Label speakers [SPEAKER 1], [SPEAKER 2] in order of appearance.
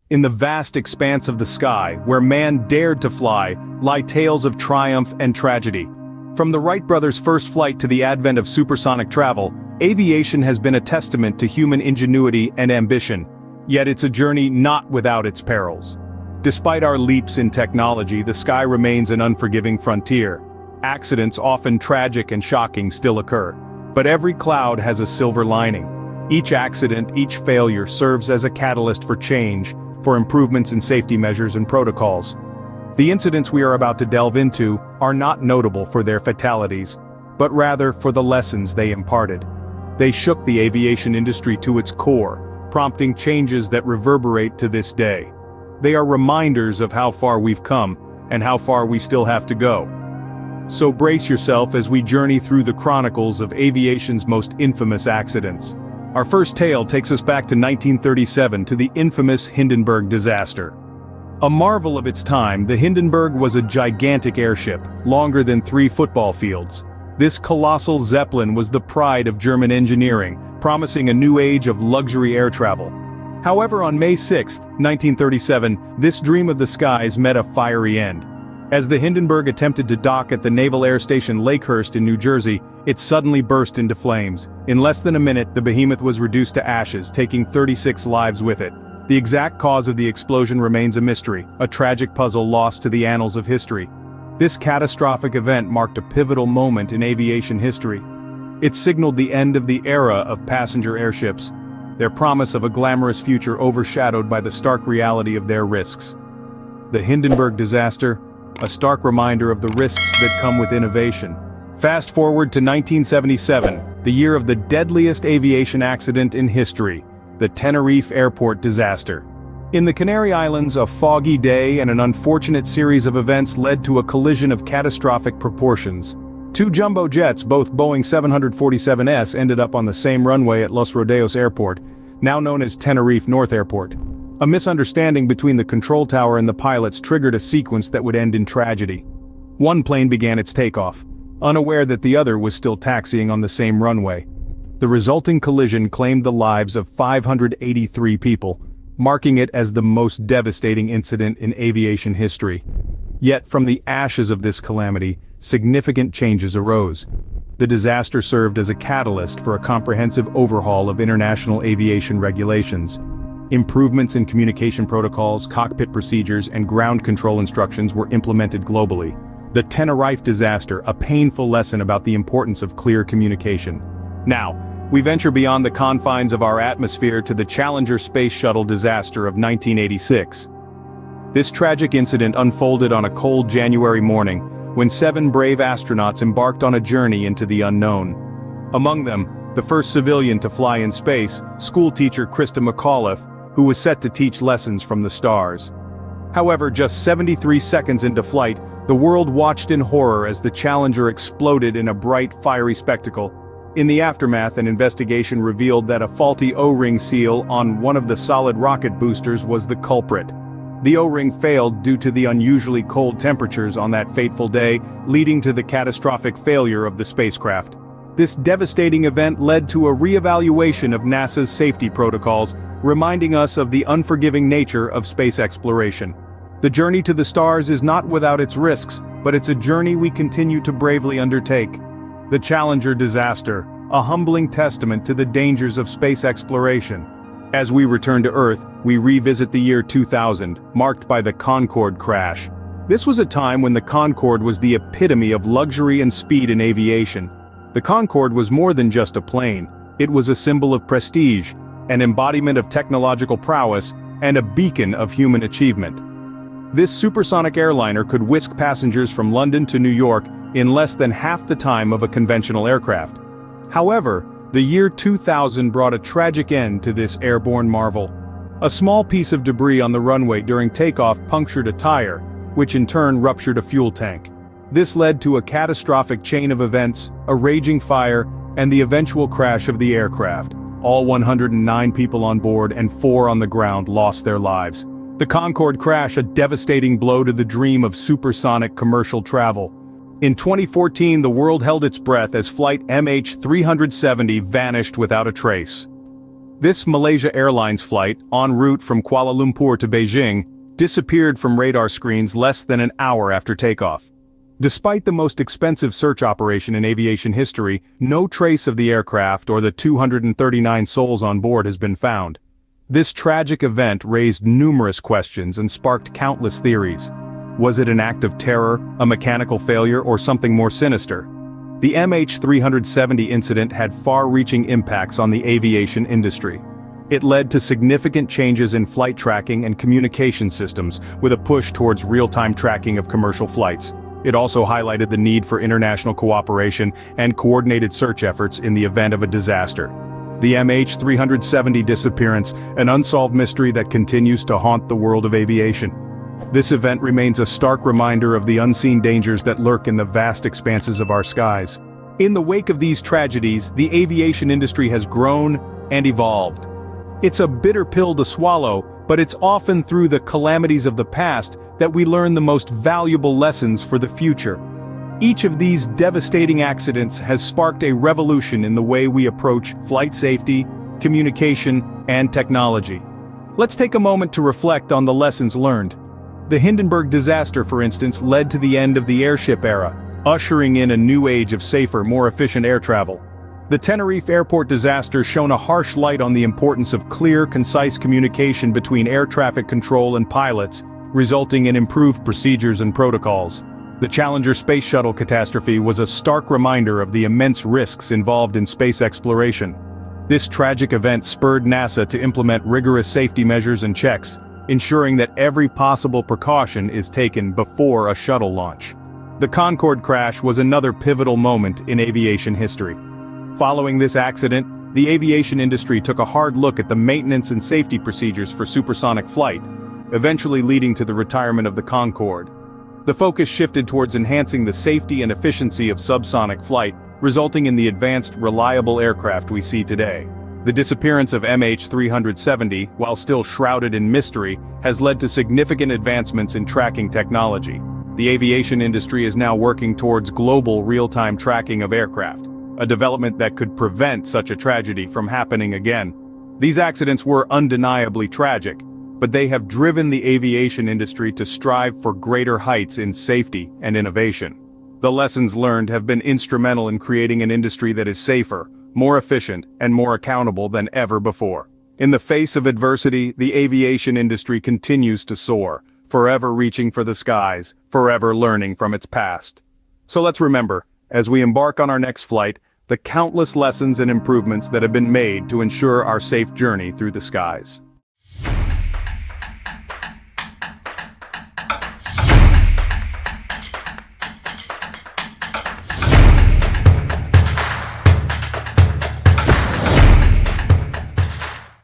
[SPEAKER 1] In the vast expanse of the sky, where man dared to fly, lie tales of triumph and tragedy. From the Wright brothers' first flight to the advent of supersonic travel, aviation has been a testament to human ingenuity and ambition. Yet it's a journey not without its perils. Despite our leaps in technology, the sky remains an unforgiving frontier. Accidents, often tragic and shocking, still occur. But every cloud has a silver lining. Each accident, each failure serves as a catalyst for change, for improvements in safety measures and protocols. The incidents we are about to delve into are not notable for their fatalities, but rather for the lessons they imparted. They shook the aviation industry to its core, prompting changes that reverberate to this day. They are reminders of how far we've come, and how far we still have to go. So brace yourself as we journey through the chronicles of aviation's most infamous accidents. Our first tale takes us back to 1937 to the infamous Hindenburg disaster. A marvel of its time, the Hindenburg was a gigantic airship, longer than 3 football fields. This colossal Zeppelin was the pride of German engineering, promising a new age of luxury air travel. However, on May 6, 1937, this dream of the skies met a fiery end. As the Hindenburg attempted to dock at the Naval Air Station Lakehurst in New Jersey, it suddenly burst into flames. In less than a minute, the behemoth was reduced to ashes, taking 36 lives with it. The exact cause of the explosion remains a mystery, a tragic puzzle lost to the annals of history. This catastrophic event marked a pivotal moment in aviation history. It signaled the end of the era of passenger airships, their promise of a glamorous future overshadowed by the stark reality of their risks. The Hindenburg disaster, a stark reminder of the risks that come with innovation. Fast forward to 1977, the year of the deadliest aviation accident in history, the Tenerife airport disaster. In the Canary Islands, a foggy day and an unfortunate series of events led to a collision of catastrophic proportions. 2 jumbo jets, both Boeing 747s, ended up on the same runway at Los Rodeos Airport, now known as Tenerife North Airport. A misunderstanding between the control tower and the pilots triggered a sequence that would end in tragedy. One plane began its takeoff, unaware that the other was still taxiing on the same runway. The resulting collision claimed the lives of 583 people, marking it as the most devastating incident in aviation history. Yet from the ashes of this calamity, significant changes arose. The disaster served as a catalyst for a comprehensive overhaul of international aviation regulations. Improvements in communication protocols, cockpit procedures, and ground control instructions were implemented globally. The Tenerife disaster, a painful lesson about the importance of clear communication. Now, we venture beyond the confines of our atmosphere to the Challenger space shuttle disaster of 1986. This tragic incident unfolded on a cold January morning, when 7 brave astronauts embarked on a journey into the unknown. Among them, the first civilian to fly in space, schoolteacher Krista McAuliffe, who was set to teach lessons from the stars. However, just 73 seconds into flight, the world watched in horror as the Challenger exploded in a bright, fiery spectacle. In the aftermath, an investigation revealed that a faulty O-ring seal on one of the solid rocket boosters was the culprit. The O-ring failed due to the unusually cold temperatures on that fateful day, leading to the catastrophic failure of the spacecraft. This devastating event led to a re-evaluation of NASA's safety protocols, reminding us of the unforgiving nature of space exploration. The journey to the stars is not without its risks, but it's a journey we continue to bravely undertake. The Challenger disaster, a humbling testament to the dangers of space exploration. As we return to Earth, we revisit the year 2000, marked by the Concorde crash. This was a time when the Concorde was the epitome of luxury and speed in aviation. The Concorde was more than just a plane. It was a symbol of prestige, an embodiment of technological prowess, and a beacon of human achievement. This supersonic airliner could whisk passengers from London to New York in less than half the time of a conventional aircraft. However, the year 2000 brought a tragic end to this airborne marvel. A small piece of debris on the runway during takeoff punctured a tire, which in turn ruptured a fuel tank. This led to a catastrophic chain of events, a raging fire, and the eventual crash of the aircraft. All 109 people on board and 4 on the ground lost their lives. The Concorde crash, a devastating blow to the dream of supersonic commercial travel. In 2014, the world held its breath as flight MH370 vanished without a trace. This Malaysia Airlines flight, en route from Kuala Lumpur to Beijing, disappeared from radar screens less than an hour after takeoff. Despite the most expensive search operation in aviation history, no trace of the aircraft or the 239 souls on board has been found. This tragic event raised numerous questions and sparked countless theories. Was it an act of terror, a mechanical failure, or something more sinister? The MH370 incident had far-reaching impacts on the aviation industry. It led to significant changes in flight tracking and communication systems, with a push towards real-time tracking of commercial flights. It also highlighted the need for international cooperation and coordinated search efforts in the event of a disaster. The MH370 disappearance, an unsolved mystery that continues to haunt the world of aviation. This event remains a stark reminder of the unseen dangers that lurk in the vast expanses of our skies. In the wake of these tragedies, the aviation industry has grown and evolved. It's a bitter pill to swallow, but it's often through the calamities of the past that we learn the most valuable lessons for the future. Each of these devastating accidents has sparked a revolution in the way we approach flight safety, communication, and technology. Let's take a moment to reflect on the lessons learned. The Hindenburg disaster, for instance, led to the end of the airship era, ushering in a new age of safer, more efficient air travel. The Tenerife airport disaster shone a harsh light on the importance of clear, concise communication between air traffic control and pilots, resulting in improved procedures and protocols. The Challenger space shuttle catastrophe was a stark reminder of the immense risks involved in space exploration. This tragic event spurred NASA to implement rigorous safety measures and checks, ensuring that every possible precaution is taken before a shuttle launch. The Concorde crash was another pivotal moment in aviation history. Following this accident, the aviation industry took a hard look at the maintenance and safety procedures for supersonic flight, eventually leading to the retirement of the Concorde. The focus shifted towards enhancing the safety and efficiency of subsonic flight, resulting in the advanced, reliable aircraft we see today. The disappearance of MH370, while still shrouded in mystery, has led to significant advancements in tracking technology. The aviation industry is now working towards global real-time tracking of aircraft, a development that could prevent such a tragedy from happening again. These accidents were undeniably tragic, but they have driven the aviation industry to strive for greater heights in safety and innovation. The lessons learned have been instrumental in creating an industry that is safer, more efficient, and more accountable than ever before. In the face of adversity, the aviation industry continues to soar, forever reaching for the skies, forever learning from its past. So let's remember, as we embark on our next flight, the countless lessons and improvements that have been made to ensure our safe journey through the skies.